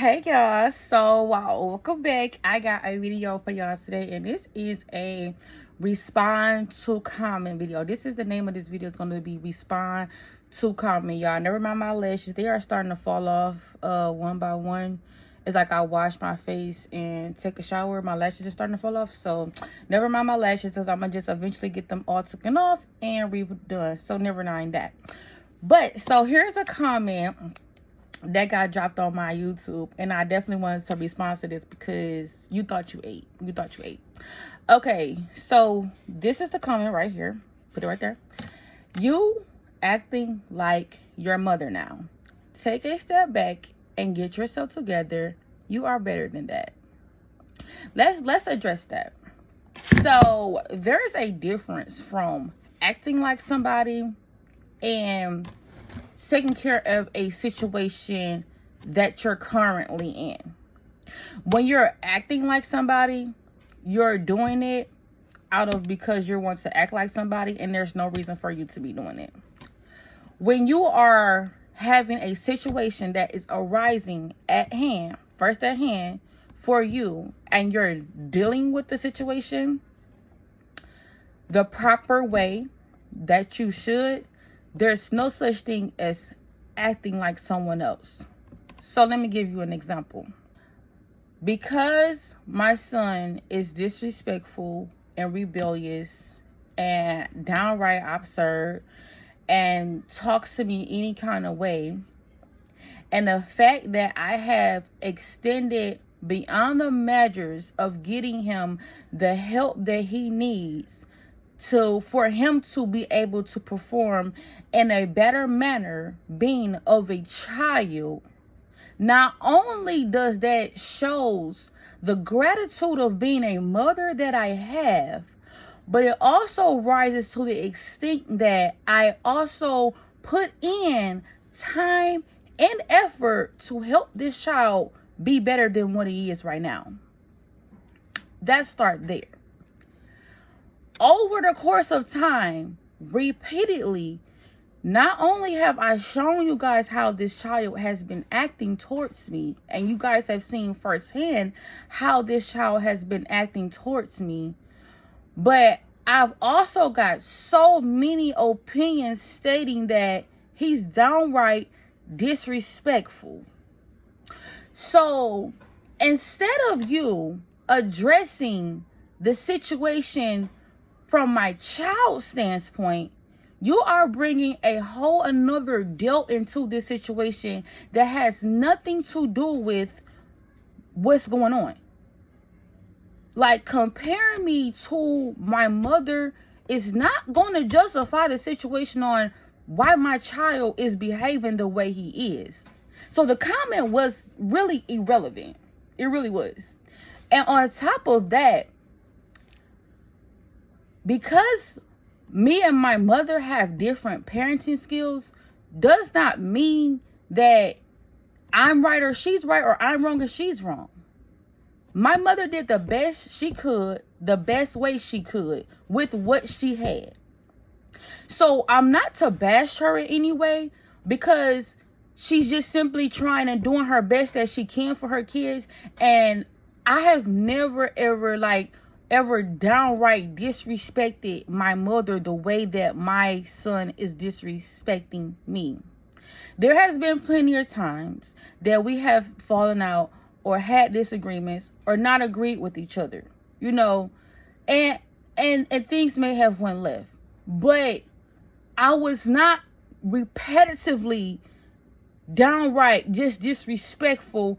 Hey y'all, so wow, welcome back. I got a video for y'all today, and this is a respond to comment video. This is the name of this video. It's going to be respond to comment, y'all. Never mind my lashes, they are starting to fall off one by one. It's like I wash my face and take a shower, my lashes are starting to fall off. So never mind my lashes, because I'm gonna just eventually get them all taken off and redone. So never mind that. But so here's a comment that got dropped on my YouTube, and I definitely wanted to respond to this because you thought you ate. Okay, so this is the comment right here. Put it right there. You acting like your mother now. Take a step back and get yourself together. You are better than that. Let's address that. So there is a difference from acting like somebody and taking care of a situation that you're currently in. When you're acting like somebody, you're doing it out of because you want to act like somebody, and there's no reason for you to be doing it. When you are having a situation that is arising first at hand for you, and you're dealing with the situation the proper way that you should, there's no such thing as acting like someone else. So let me give you an example. Because my son is disrespectful and rebellious and downright absurd and talks to me any kind of way, and the fact that I have extended beyond the measures of getting him the help that he needs for him to be able to perform in a better manner, being of a child, not only does that shows the gratitude of being a mother that I have, but it also rises to the extent that I also put in time and effort to help this child be better than what he is right now. That start there. Over the course of time, repeatedly, not only have I shown you guys how this child has been acting towards me, and you guys have seen firsthand how this child has been acting towards me, but I've also got so many opinions stating that he's downright disrespectful. So instead of you addressing the situation from my child's standpoint, you are bringing a whole another deal into this situation that has nothing to do with what's going on. Like, comparing me to my mother is not going to justify the situation on why my child is behaving the way he is. So the comment was really irrelevant. It really was. And on top of that, because me and my mother have different parenting skills, does not mean that I'm right or she's right, or I'm wrong or she's wrong. My mother did the best she could, the best way she could, with what she had. So I'm not to bash her in any way, because she's just simply trying and doing her best that she can for her kids. And I have never, ever downright disrespected my mother the way that my son is disrespecting me. There has been plenty of times that we have fallen out or had disagreements or not agreed with each other, and things may have went left, but I was not repetitively downright just disrespectful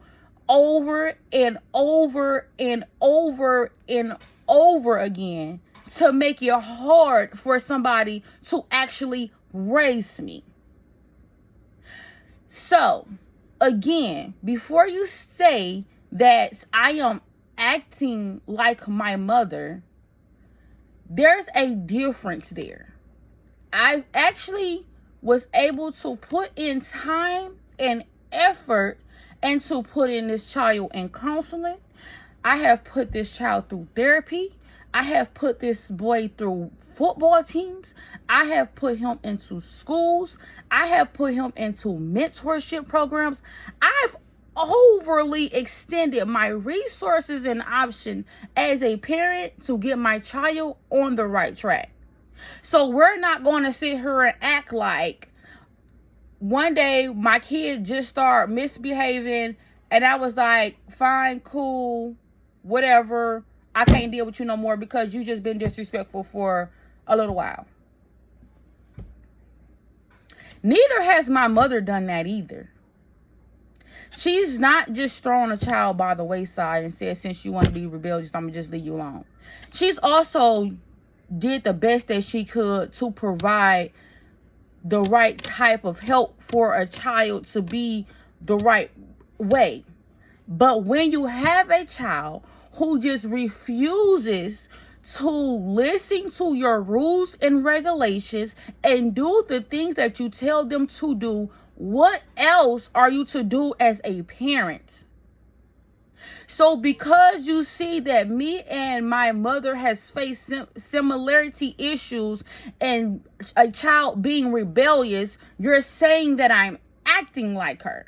over and over and over and over again to make it hard for somebody to actually raise me. So again, before you say that I am acting like my mother, there's a difference there. I actually was able to put in time and effort and to put in this child in counseling. I have put this child through therapy. I have put this boy through football teams. I have put him into schools. I have put him into mentorship programs. I've overly extended my resources and options as a parent to get my child on the right track. So we're not going to sit here and act like one day my kid just started misbehaving and I was like, fine, cool, whatever. I can't deal with you no more because you just been disrespectful for a little while. Neither has my mother done that either. She's not just thrown a child by the wayside and said, since you want to be rebellious, I'm going to just leave you alone. She's also did the best that she could to provide the right type of help for a child to be the right way. But when you have a child who just refuses to listen to your rules and regulations and do the things that you tell them to do, what else are you to do as a parent? So because you see that me and my mother has faced similarity issues and a child being rebellious, you're saying that I'm acting like her.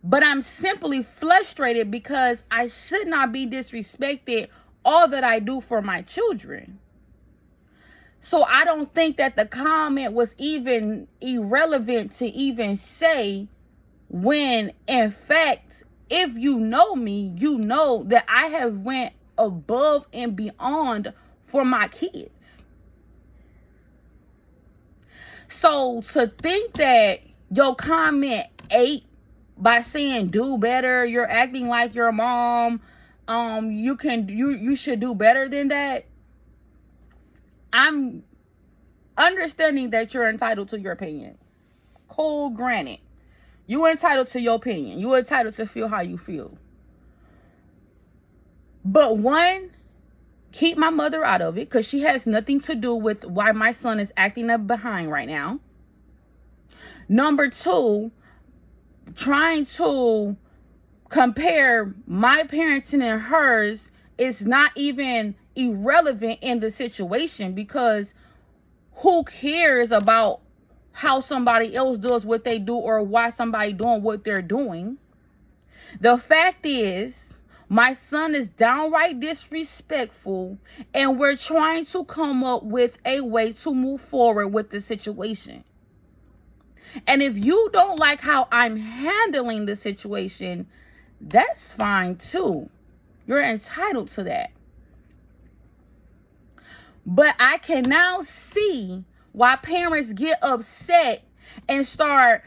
But I'm simply frustrated because I should not be disrespected all that I do for my children. So I don't think that the comment was even irrelevant to even say, when in fact, if you know me, you know that I have went above and beyond for my kids. So to think that your comment ate by saying do better, you're acting like your mom, you should do better than that. I'm understanding that you're entitled to your opinion. Cool, granted. You're entitled to your opinion. You're entitled to feel how you feel. But one, keep my mother out of it because she has nothing to do with why my son is acting up behind right now. Number two, trying to compare my parenting and hers is not even irrelevant in the situation, because who cares about how somebody else does what they do or why somebody doing what they're doing? The fact is, my son is downright disrespectful, and we're trying to come up with a way to move forward with the situation. And if you don't like how I'm handling the situation, that's fine too. You're entitled to that. But I can now see why parents get upset and start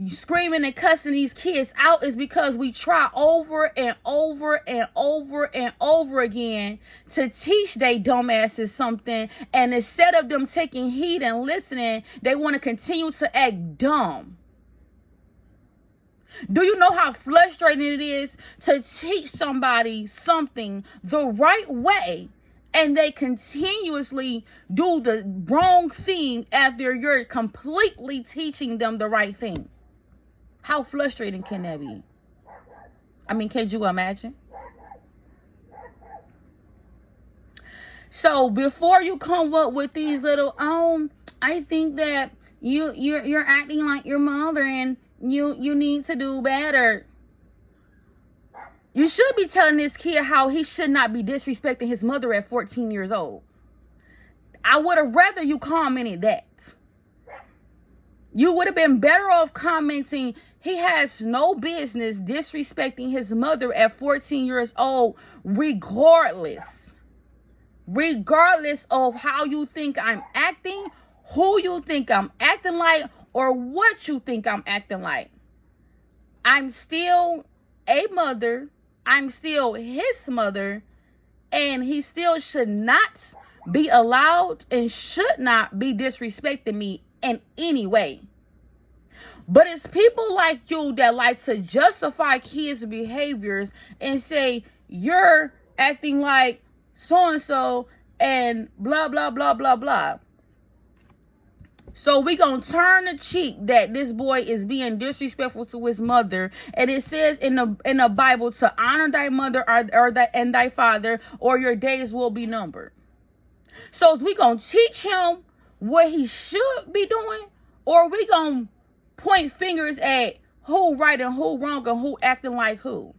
screaming and cussing these kids out, is because we try over and over and over and over again to teach they dumbasses something, and instead of them taking heed and listening, they want to continue to act dumb. Do you know how frustrating it is to teach somebody something the right way, and they continuously do the wrong thing after you're completely teaching them the right thing? How frustrating can that be? I mean, can you imagine? So before you come up with these little, I think that you're acting like your mother and you need to do better. You should be telling this kid how he should not be disrespecting his mother at 14 years old. I would have rather you commented that. You would have been better off commenting, he has no business disrespecting his mother at 14 years old, regardless of how you think I'm acting, who you think I'm acting like, or what you think I'm acting like. I'm still a mother. I'm still his mother, and he still should not be allowed and should not be disrespecting me in any way. But it's people like you that like to justify kids' behaviors and say you're acting like so-and-so and blah, blah, blah, blah, blah. So we gonna turn the cheek that this boy is being disrespectful to his mother, and it says in the Bible to honor thy mother and thy father, or your days will be numbered. So is we gonna teach him what he should be doing, or we gonna point fingers at who right and who wrong and who acting like who.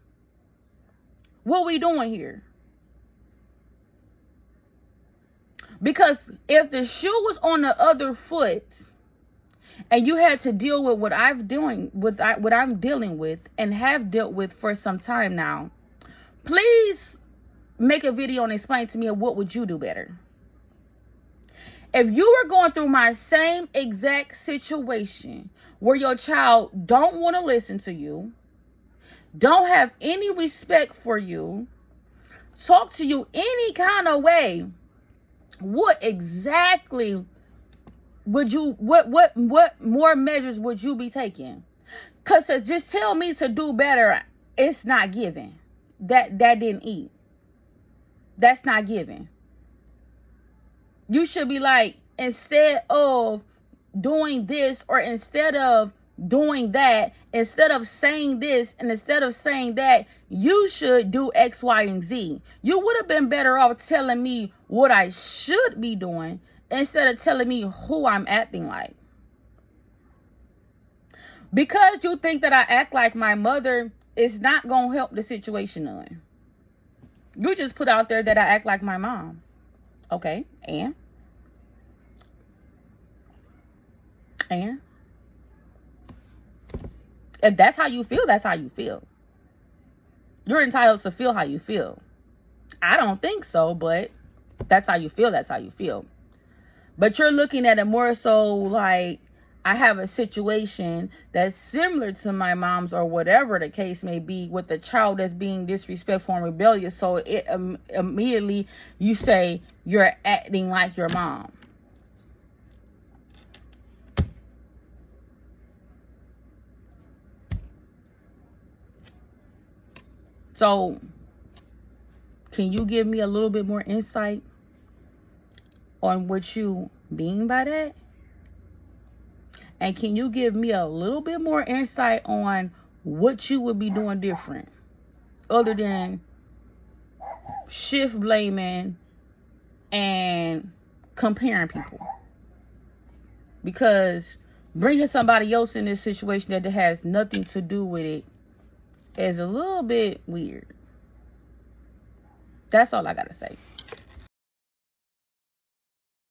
What we doing here? Because if the shoe was on the other foot and you had to deal with what I'm dealing with and have dealt with for some time now, please make a video and explain to me what would you do better. If you were going through my same exact situation where your child don't want to listen to you, don't have any respect for you, talk to you any kind of way, what exactly would you, what more measures would you be taking? Because to just tell me to do better, it's not giving. That didn't eat. That's not giving. You should be like, instead of doing this or instead of doing that, instead of saying this and instead of saying that, you should do X, Y, and Z. You would have been better off telling me what I should be doing instead of telling me who I'm acting like. Because you think that I act like my mother, it's not going to help the situation none. You just put out there that I act like my mom. Okay, and if that's how you feel, that's how you feel. You're entitled to feel how you feel. I don't think so, but that's how you feel. That's how you feel. But you're looking at it more so like I have a situation that's similar to my mom's or whatever the case may be with the child that's being disrespectful and rebellious. So it immediately you say you're acting like your mom. So, can you give me a little bit more insight on what you mean by that? And can you give me a little bit more insight on what you would be doing different other than shift blaming and comparing people? Because bringing somebody else in this situation that has nothing to do with it is a little bit weird. That's all I gotta say.